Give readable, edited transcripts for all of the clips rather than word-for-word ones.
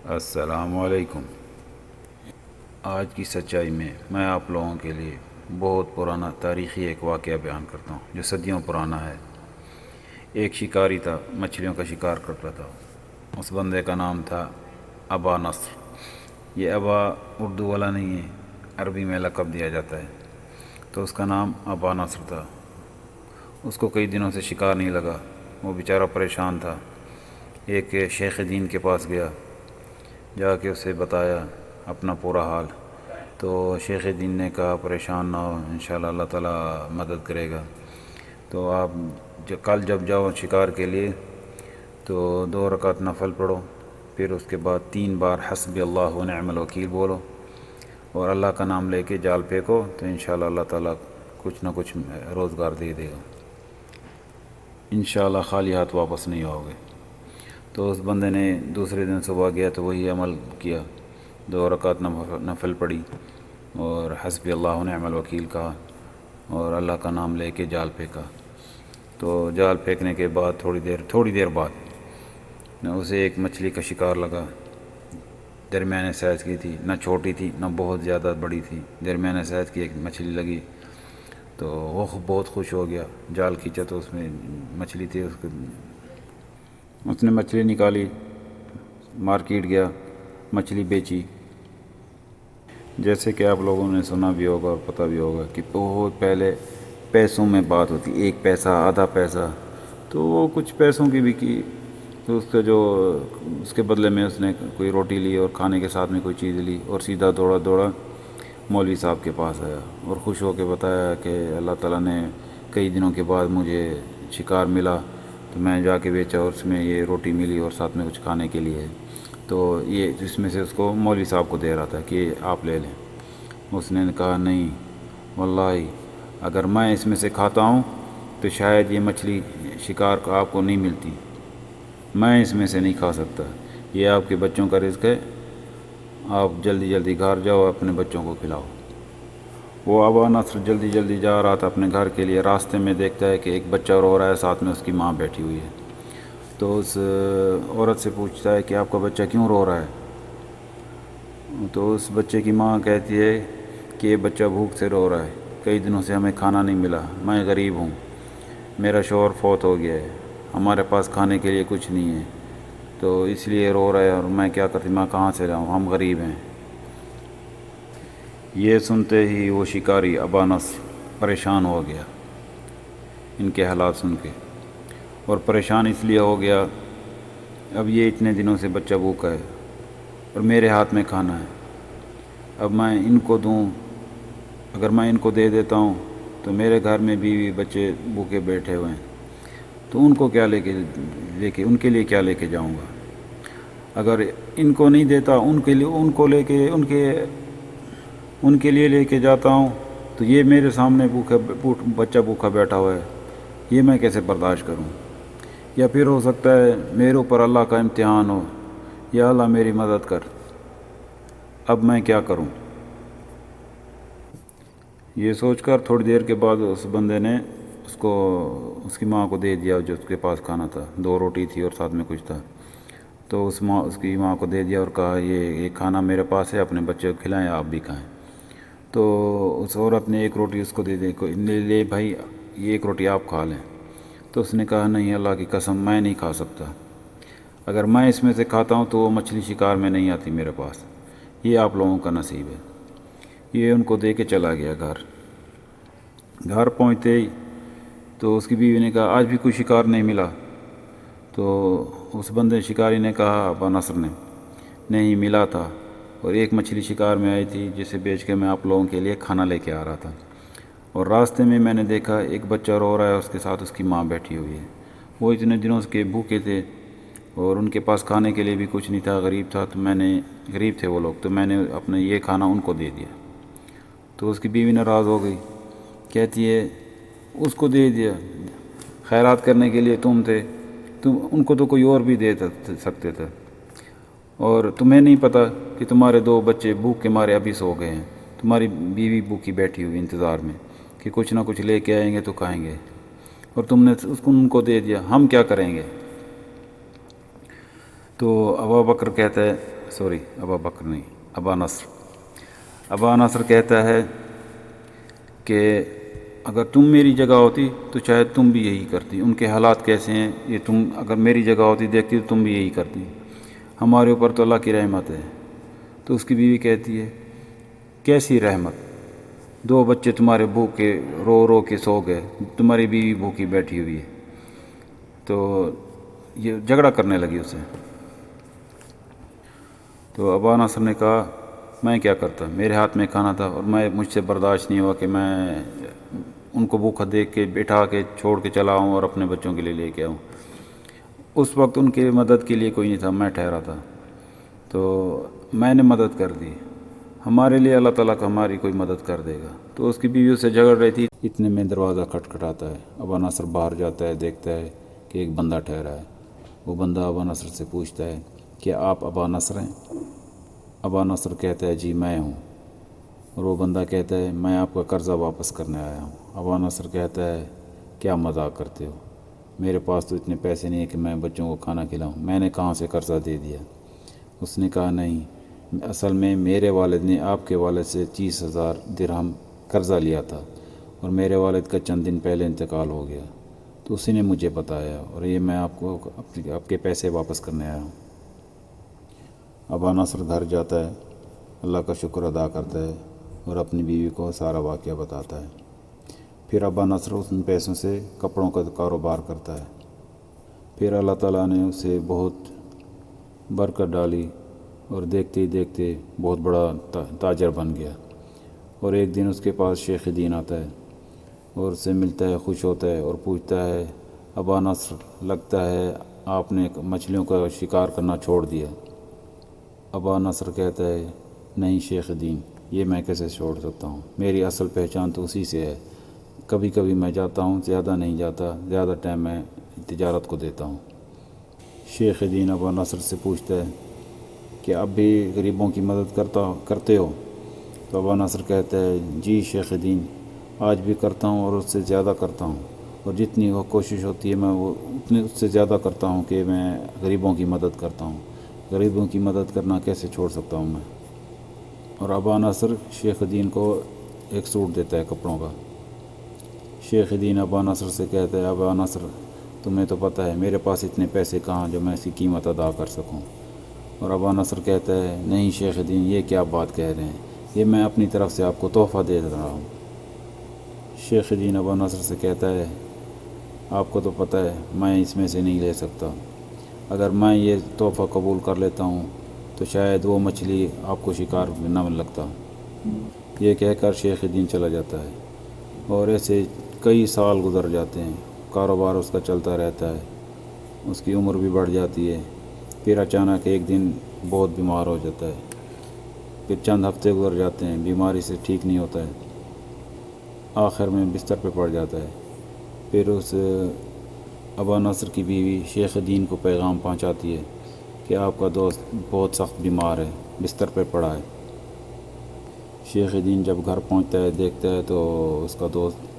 السلام علیکم۔ آج کی سچائی میں آپ لوگوں کے لیے بہت پرانا تاریخی ایک واقعہ بیان کرتا ہوں جو صدیوں پرانا ہے۔ ایک شکاری تھا، مچھلیوں کا شکار کرتا تھا۔ اس بندے کا نام تھا ابا نصر۔ یہ ابا اردو والا نہیں ہے، عربی میں لقب دیا جاتا ہے، تو اس کا نام ابا نصر تھا۔ اس کو کئی دنوں سے شکار نہیں لگا، وہ بیچارہ پریشان تھا۔ ایک شیخ دین کے پاس گیا، جا کے اسے بتایا اپنا پورا حال۔ تو شیخ دین نے کہا پریشان نہ ہو، انشاءاللہ اللہ تعالیٰ مدد کرے گا۔ تو آپ کل جب جاؤ شکار کے لیے تو 2 رکعت نفل پڑھو، پھر اس کے بعد 3 بار حسبی اللہ و نعم الوکیل بولو اور اللہ کا نام لے کے جال پھینکو، تو انشاءاللہ اللہ تعالیٰ کچھ نہ کچھ روزگار دے دے گا، انشاءاللہ خالی ہاتھ واپس نہیں آؤ گے۔ تو اس بندے نے دوسرے دن صبح گیا تو وہی عمل کیا، 2 رکعت نفل پڑھی اور حسبی اللہ و نعم الوکیل کہا اور اللہ کا نام لے کے جال پھینکا۔ تو جال پھینکنے کے بعد تھوڑی دیر بعد اسے ایک مچھلی کا شکار لگا۔ درمیانے سائز کی تھی، نہ چھوٹی تھی نہ بہت زیادہ بڑی تھی، درمیانے سائز کی ایک مچھلی لگی۔ تو وہ بہت خوش ہو گیا، جال کھینچا تو اس میں مچھلی تھی، اس نے مچھلی نکالی، مارکیٹ گیا، مچھلی بیچی۔ جیسے کہ آپ لوگوں نے سنا بھی ہوگا اور پتہ بھی ہوگا کہ بہت پہلے پیسوں میں بات ہوتی، 1 پیسہ آدھا پیسہ، تو وہ کچھ پیسوں کی بھی کی، تو اس کے بدلے میں اس نے کوئی روٹی لی اور کھانے کے ساتھ میں کوئی چیز لی اور سیدھا دوڑا مولوی صاحب کے پاس آیا اور خوش ہو کے بتایا کہ اللہ تعالیٰ نے کئی دنوں کے بعد مجھے شکار ملا، تو میں جا کے بیچا اور اس میں یہ روٹی ملی اور ساتھ میں کچھ کھانے کے لیے، تو یہ اس میں سے اس کو مولوی صاحب کو دے رہا تھا کہ آپ لے لیں۔ اس نے کہا نہیں واللہ، اگر میں اس میں سے کھاتا ہوں تو شاید یہ مچھلی شکار کا آپ کو نہیں ملتی، میں اس میں سے نہیں کھا سکتا، یہ آپ کے بچوں کا رزق ہے، آپ جلدی گھر جاؤ اپنے بچوں کو کھلاؤ۔ وہ ابا نصر جلدی جا رہا تھا اپنے گھر کے لیے، راستے میں دیکھتا ہے کہ ایک بچہ رو رہا ہے، ساتھ میں اس کی ماں بیٹھی ہوئی ہے۔ تو اس عورت سے پوچھتا ہے کہ آپ کا بچہ کیوں رو رہا ہے؟ تو اس بچے کی ماں کہتی ہے کہ یہ بچہ بھوک سے رو رہا ہے، کئی دنوں سے ہمیں کھانا نہیں ملا، میں غریب ہوں، میرا شوہر فوت ہو گیا ہے، ہمارے پاس کھانے کے لیے کچھ نہیں ہے، تو اس لیے رو رہا ہے، اور میں کیا کرتی، میں کہاں سے لاؤں، ہم غریب ہیں۔ یہ سنتے ہی وہ شکاری ابا نصر پریشان ہو گیا ان کے حالات سن کے، اور پریشان اس لیے ہو گیا، اب یہ اتنے دنوں سے بچہ بھوکا ہے اور میرے ہاتھ میں کھانا ہے، اب میں ان کو دوں، اگر میں ان کو دے دیتا ہوں تو میرے گھر میں بیوی بچے بھوکے بیٹھے ہوئے ہیں، تو ان کو کیا لے کے ان کے لیے کیا لے کے جاؤں گا؟ اگر ان کو نہیں دیتا، ان کے لیے لے کے جاتا ہوں تو یہ میرے سامنے بچہ بھوکا بیٹھا ہوا ہے، یہ میں کیسے برداشت کروں؟ یا پھر ہو سکتا ہے میرے اوپر اللہ کا امتحان ہو، یا اللہ میری مدد کر، اب میں کیا کروں؟ یہ سوچ کر تھوڑی دیر کے بعد اس بندے نے اس کی ماں کو دے دیا جو اس کے پاس کھانا تھا، 2 روٹی تھی اور ساتھ میں کچھ تھا، تو اس کی ماں کو دے دیا اور کہا یہ کھانا میرے پاس ہے، اپنے بچے کو کھلائیں، آپ بھی کھائیں۔ تو اس عورت نے 1 روٹی اس کو دے دی، لے بھائی یہ 1 روٹی آپ کھا لیں۔ تو اس نے کہا نہیں، اللہ کی قسم میں نہیں کھا سکتا، اگر میں اس میں سے کھاتا ہوں تو وہ مچھلی شکار میں نہیں آتی میرے پاس، یہ آپ لوگوں کا نصیب ہے۔ یہ ان کو دے کے چلا گیا گھر پہنچتے ہی تو اس کی بیوی نے کہا آج بھی کوئی شکار نہیں ملا؟ تو اس بندے شکاری نے کہا ابا نصر نے نہیں ملا تھا، اور 1 مچھلی شکار میں آئی تھی جسے بیچ کے میں آپ لوگوں کے لیے کھانا لے کے آ رہا تھا، اور راستے میں نے دیکھا ایک بچہ رو رہا ہے، اس کے ساتھ اس کی ماں بیٹھی ہوئی ہے، وہ اتنے دنوں کے بھوکے تھے اور ان کے پاس کھانے کے لیے بھی کچھ نہیں تھا، غریب تھے وہ لوگ، تو میں نے اپنا یہ کھانا ان کو دے دیا۔ تو اس کی بیوی ناراض ہو گئی، کہتی ہے اس کو دے دیا، خیرات کرنے کے لیے تم تھے، ان کو تو کوئی اور بھی دے سکتے تھے، اور تمہیں نہیں پتہ کہ تمہارے 2 بچے بھوک کے مارے ابھی سو گئے ہیں، تمہاری بیوی بھوکی بیٹھی ہوئی انتظار میں کہ کچھ نہ کچھ لے کے آئیں گے تو کھائیں گے، اور تم نے ان کو دے دیا، ہم کیا کریں گے؟ تو ابو بکر کہتا ہے سوری ابا بکر نہیں، ابا نصر. ابا نصر کہتا ہے کہ اگر تم میری جگہ ہوتی تو شاید تم بھی یہی کرتی. ان کے حالات کیسے ہیں یہ تم اگر میری جگہ ہوتی دیکھتی تو تم بھی یہی کرتی. ہمارے اوپر تو اللہ کی رحمت ہے. تو اس کی بیوی کہتی ہے کیسی رحمت، 2 بچے تمہارے بھوکے رو رو کے سو گئے، تمہاری بیوی بھوکی بیٹھی ہوئی ہے. تو یہ جھگڑا کرنے لگی اسے. تو ابا نصر نے کہا میں کیا کرتا، میرے ہاتھ میں کھانا تھا اور مجھ سے برداشت نہیں ہوا کہ میں ان کو بھوکا دیکھ کے بٹھا کے چھوڑ کے چلا آؤں اور اپنے بچوں کے لیے لے کے آؤں. اس وقت ان کی مدد کے لیے کوئی نہیں تھا، میں ٹھہرا تھا تو میں نے مدد کر دی. ہمارے لیے اللہ تعالیٰ کا ہماری کوئی مدد کر دے گا. تو اس کی بیوی سے جھگڑ رہی تھی. اتنے میں دروازہ کھٹکھٹاتا ہے. ابا نصر باہر جاتا ہے، دیکھتا ہے کہ ایک بندہ ٹھہرا ہے. وہ بندہ ابا نصر سے پوچھتا ہے کہ آپ ابا نصر ہیں؟ ابا نصر کہتا ہے جی میں ہوں. اور وہ بندہ کہتا ہے میں آپ کا قرضہ واپس کرنے آیا ہوں. ابا نصر کہتا ہے کیا مذاق کرتے ہو، میرے پاس تو اتنے پیسے نہیں ہیں کہ میں بچوں کو کھانا کھلاؤں، میں نے کہاں سے قرضہ دے دیا. اس نے کہا نہیں، اصل میں میرے والد نے آپ کے والد سے 30,000 درہم قرضہ لیا تھا اور میرے والد کا چند دن پہلے انتقال ہو گیا تو اسی نے مجھے بتایا اور یہ میں آپ کو آپ کے پیسے واپس کرنے آیا ہوں. ابا نصر گھر جاتا ہے، اللہ کا شکر ادا کرتا ہے اور اپنی بیوی کو سارا واقعہ بتاتا ہے. پھر ابا نصر ان پیسوں سے کپڑوں کا کاروبار کرتا ہے. پھر اللہ تعالیٰ نے اسے بہت برکت ڈالی اور دیکھتے ہی دیکھتے بہت بڑا تاجر بن گیا. اور ایک دن اس کے پاس شیخ دین آتا ہے اور اس سے ملتا ہے، خوش ہوتا ہے اور پوچھتا ہے ابا نصر لگتا ہے آپ نے مچھلیوں کا شکار کرنا چھوڑ دیا. ابا نصر کہتا ہے نہیں شیخ دین، یہ میں کیسے چھوڑ سکتا ہوں، میری اصل پہچان تو اسی سے ہے. کبھی کبھی میں جاتا ہوں، زیادہ نہیں جاتا، زیادہ ٹائم میں تجارت کو دیتا ہوں. شیخ دین ابا نصر سے پوچھتا ہے کہ اب بھی غریبوں کی مدد کرتے ہو؟ تو ابا نصر کہتا ہے جی شیخ دین، آج بھی کرتا ہوں اور اس سے زیادہ کرتا ہوں، اور جتنی وہ کوشش ہوتی ہے میں وہ اتنے اس سے زیادہ کرتا ہوں کہ میں غریبوں کی مدد کرتا ہوں. غریبوں کی مدد کرنا کیسے چھوڑ سکتا ہوں میں. اور ابا نصر شیخ دین کو ایک سوٹ دیتا ہے کپڑوں کا. شیخ دین ابا نصر سے کہتا ہے ابا نصر تمہیں تو پتہ ہے میرے پاس اتنے پیسے کہاں جو میں اس کی قیمت ادا کر سکوں. اور ابا نصر کہتا ہے نہیں شیخ دین، یہ کیا بات کہہ رہے ہیں، یہ میں اپنی طرف سے آپ کو تحفہ دے رہا ہوں. شیخ دین ابا نصر سے کہتا ہے آپ کو تو پتہ ہے میں اس میں سے نہیں لے سکتا، اگر میں یہ تحفہ قبول کر لیتا ہوں تو شاید وہ مچھلی آپ کو شکار میں نہ لگتا. یہ کہہ کر شیخ دین چلا جاتا ہے اور ایسے کئی سال گزر جاتے ہیں. کاروبار اس کا چلتا رہتا ہے، اس کی عمر بھی بڑھ جاتی ہے. پھر اچانک ایک دن بہت بیمار ہو جاتا ہے. پھر چند ہفتے گزر جاتے ہیں، بیماری سے ٹھیک نہیں ہوتا ہے، آخر میں بستر پہ پڑ جاتا ہے. پھر اس ابا نصر کی بیوی شیخ دین کو پیغام پہنچاتی ہے کہ آپ کا دوست بہت سخت بیمار ہے، بستر پہ پڑا ہے. شیخ دین جب گھر پہنچتا ہے دیکھتا ہے تو اس کا دوست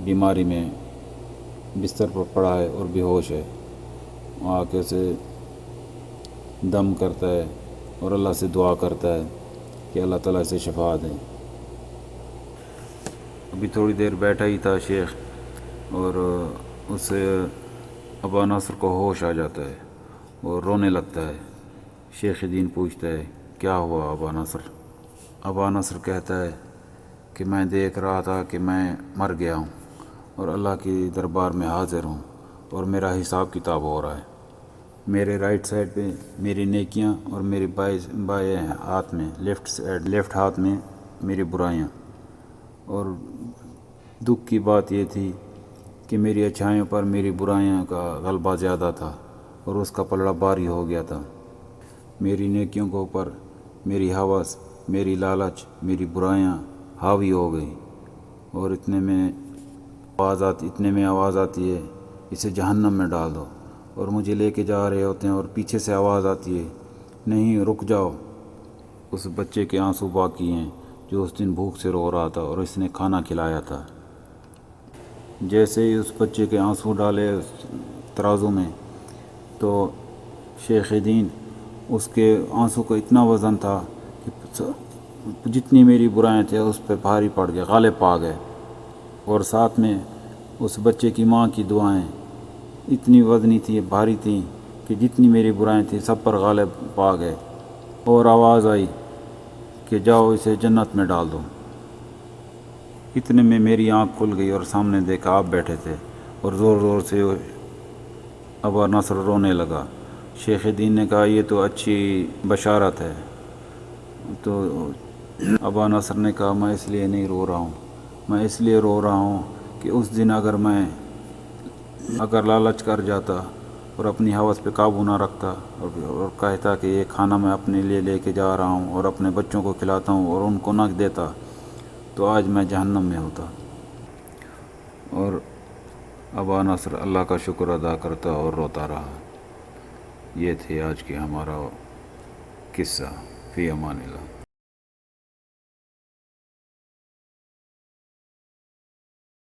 بیماری میں بستر پر پڑا ہے اور بے ہوش ہے. آ کے اسے دم کرتا ہے اور اللہ سے دعا کرتا ہے کہ اللہ تعالیٰ اسے شفا دے. ابھی تھوڑی دیر بیٹھا ہی تھا شیخ اور اس ابا نصر کو ہوش آ جاتا ہے اور رونے لگتا ہے. شیخ دین پوچھتا ہے کیا ہوا ابا نصر؟ ابا نصر کہتا ہے کہ میں دیکھ رہا تھا کہ میں مر گیا ہوں اور اللہ کی دربار میں حاضر ہوں اور میرا حساب کتاب ہو رہا ہے. میرے رائٹ سائڈ پہ میری نیکیاں اور میری بائیں ہاتھ میں لیفٹ ہاتھ میں میری برائیاں. اور دکھ کی بات یہ تھی کہ میری اچھائیوں پر میری برائیاں کا غلبہ زیادہ تھا اور اس کا پلڑا بھاری ہو گیا تھا. میری نیکیوں کے اوپر میری ہوس، میری لالچ، میری برائیاں حاوی ہو گئی. اور اتنے میں آواز آتی ہے اسے جہنم میں ڈال دو. اور مجھے لے کے جا رہے ہوتے ہیں اور پیچھے سے آواز آتی ہے نہیں رک جاؤ. اس بچے کے آنسو باقی ہیں جو اس دن بھوک سے رو رہا تھا اور اس نے کھانا کھلایا تھا. جیسے ہی اس بچے کے آنسو ڈالے ترازو میں تو شیخ دین اس کے آنسوں کا اتنا وزن تھا کہ جتنی میری برائیں تھے اس پہ بھاری پڑ گئے، غالب آ گئے، اور ساتھ میں اس بچے کی ماں کی دعائیں اتنی وزنی تھیں، بھاری تھیں کہ جتنی میری برائیں تھیں سب پر غالب آ گئے، اور آواز آئی کہ جاؤ اسے جنت میں ڈال دو۔ اتنے میں میری آنکھ کھل گئی اور سامنے دیکھا آپ بیٹھے تھے، اور زور زور سے ابا نصر رونے لگا۔ شیخ دین نے کہا یہ تو اچھی بشارت ہے۔ تو ابا نصر نے کہا میں اس لیے نہیں رو رہا ہوں، میں اس لیے رو رہا ہوں کہ اس دن اگر لالچ کر جاتا اور اپنی ہوس پہ قابو نہ رکھتا اور کہتا کہ یہ کھانا میں اپنے لیے لے کے جا رہا ہوں اور اپنے بچوں کو کھلاتا ہوں اور ان کو نہ دیتا، تو آج میں جہنم میں ہوتا۔ اور ابا نصر اللہ کا شکر ادا کرتا اور روتا رہا۔ یہ تھے آج کی ہمارا قصہ۔ فی امان اللہ۔